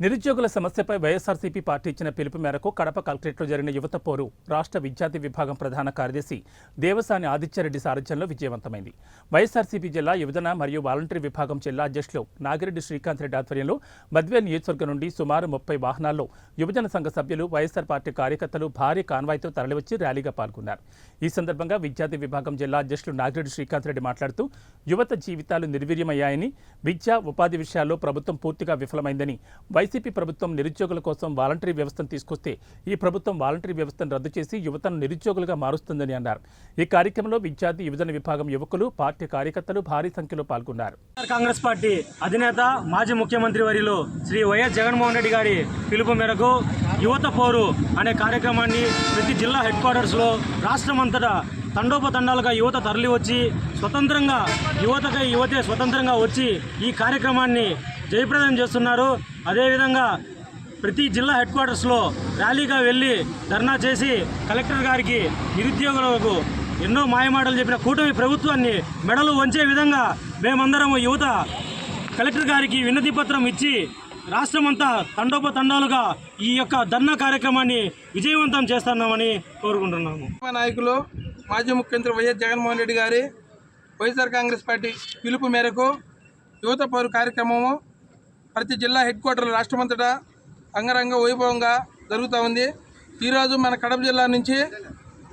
నిరుద్యోగుల సమస్యపై వైఎస్ఆర్సీపీ పార్టీ ఇచ్చిన పిలుపు మేరకు కడప కలెక్టరేట్లో జరిగిన యువత పోరు రాష్ట్ర విద్యార్థి విభాగం ప్రధాన కార్యదర్శి దేవసాని ఆదిత్యరెడ్డి సారథ్యంలో విజయవంతమైంది. వైఎస్ఆర్సీపీ జిల్లా యువజన మరియు వాలంటరీ విభాగం జిల్లా అధ్యక్షులు నాగిరెడ్డి శ్రీకాంత్ రెడ్డి ఆధ్వర్యంలో బద్వేల్ నియోజకవర్గం నుండి సుమారు 30 వాహనాల్లో యువజన సంఘ సభ్యులు వైఎస్ఆర్ పార్టీ కార్యకర్తలు భారీ కాన్వాయ్తో తరలివచ్చి ర్యాలీగా పాల్గొన్నారు. ఈ సందర్భంగా విద్యార్థి విభాగం జిల్లా అధ్యక్షులు నాగిరెడ్డి శ్రీకాంత్ రెడ్డి మాట్లాడుతూ యువత జీవితాలు నిర్వీర్యమయ్యాయని, విద్య ఉపాధి విషయాల్లో ప్రభుత్వం పూర్తిగా విఫలమైందని, వైసీపీ ప్రభుత్వం నిరుద్యోగుల కోసం వాలంటరీ వ్యవస్థను తీసుకొస్తే ఈ ప్రభుత్వం వాలంటరీ వ్యవస్థను రద్దు చేసి యువతను నిరుద్యోగులుగా మారుస్తుందని అన్నారు. ఈ కార్యక్రమంలో విద్యార్థి యువజన విభాగం యువకులు, పార్టీ కార్యకర్తలు భారీ సంఖ్యలో పాల్గొన్నారు. కాంగ్రెస్ పార్టీ అధినేత మాజీ ముఖ్యమంత్రి వర్యులు శ్రీ వైఎస్ జగన్మోహన్ రెడ్డి గారి పిలుపు మేరకు యువత పోరు అనే కార్యక్రమాన్ని ప్రతి జిల్లా హెడ్ క్వార్టర్స్లో రాష్ట్రమంతటా తండోపతండాలుగా యువత తరలి వచ్చి స్వతంత్రంగా యువతే స్వతంత్రంగా వచ్చి ఈ కార్యక్రమాన్ని జయప్రదం చేస్తున్నారు. అదేవిధంగా ప్రతి జిల్లా హెడ్ క్వార్టర్స్లో ర్యాలీగా వెళ్ళి ధర్నా చేసి కలెక్టర్ గారికి నిరుద్యోగులకు ఎన్నో మాయమాటలు చెప్పిన కూటమి ప్రభుత్వాన్ని మెడలు వంచే విధంగా మేమందరము యువత కలెక్టర్ గారికి వినతి పత్రం ఇచ్చి రాష్ట్రమంతా తండోపతండాలుగా ఈ యొక్క ధర్నా కార్యక్రమాన్ని విజయవంతం చేస్తున్నామని కోరుకుంటున్నాము. నాయకులు మాజీ ముఖ్యమంత్రి వైఎస్ జగన్మోహన్ రెడ్డి గారి వైఎస్ఆర్ కాంగ్రెస్ పార్టీ పిలుపు మేరకు యువత పౌరు కార్యక్రమము ప్రతి జిల్లా హెడ్ క్వార్టర్లు రాష్ట్రమంతటా అంగరంగ వైభవంగా జరుగుతూ ఉంది. ఈరోజు మన కడప జిల్లా నుంచి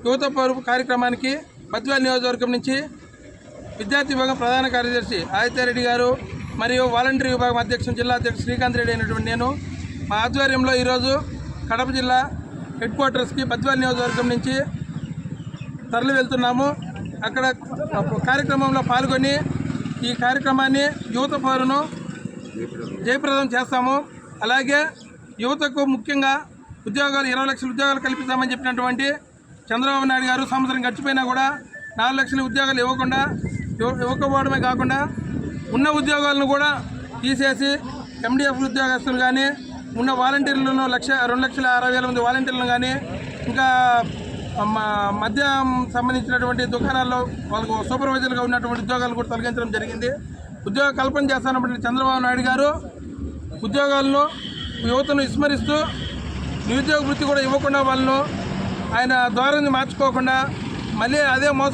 యువత పౌరు కార్యక్రమానికి బద్వేల్ నియోజకవర్గం నుంచి విద్యార్థి విభాగం ప్రధాన కార్యదర్శి ఆదిత్యరెడ్డి గారు మరియు వాలంటరీ విభాగం అధ్యక్షుడు జిల్లా అధ్యక్షుడు శ్రీకాంత్ రెడ్డి అయినటువంటి నేను మా ఆధ్వర్యంలో ఈరోజు కడప జిల్లా హెడ్ క్వార్టర్స్కి బద్వేల్ నియోజకవర్గం నుంచి తరలి వెళ్తున్నాము. అక్కడ కార్యక్రమంలో పాల్గొని ఈ కార్యక్రమాన్ని యువత పౌరును జయప్రదం చేస్తాము. అలాగే యువతకు ముఖ్యంగా ఉద్యోగాలు 20 లక్షల ఉద్యోగాలు కల్పిస్తామని చెప్పినటువంటి చంద్రబాబు నాయుడు గారు సంవత్సరం గడిచిపోయినా కూడా 4 లక్షల ఉద్యోగాలు ఇవ్వకపోవడమే కాకుండా ఉన్న ఉద్యోగాలను కూడా తీసేసి ఎండిఎఫ్ ఉద్యోగస్తులు కానీ ఉన్న వాలంటీర్లను 2,60,000 మంది వాలంటీర్లను కానీ ఇంకా మద్యం సంబంధించినటువంటి దుకాణాల్లో వాళ్ళకు సూపర్వైజర్గా ఉన్నటువంటి ఉద్యోగాలు కూడా తొలగించడం జరిగింది. ఉద్యోగ కల్పన చేస్తున్నటువంటి చంద్రబాబు నాయుడు గారు ఉద్యోగాలను యువతను విస్మరిస్తూ నిరుద్యోగ వృత్తి కూడా ఇవ్వకుండా వాళ్ళను ఆయన ధోరణి మార్చుకోకుండా మళ్ళీ అదే మోసం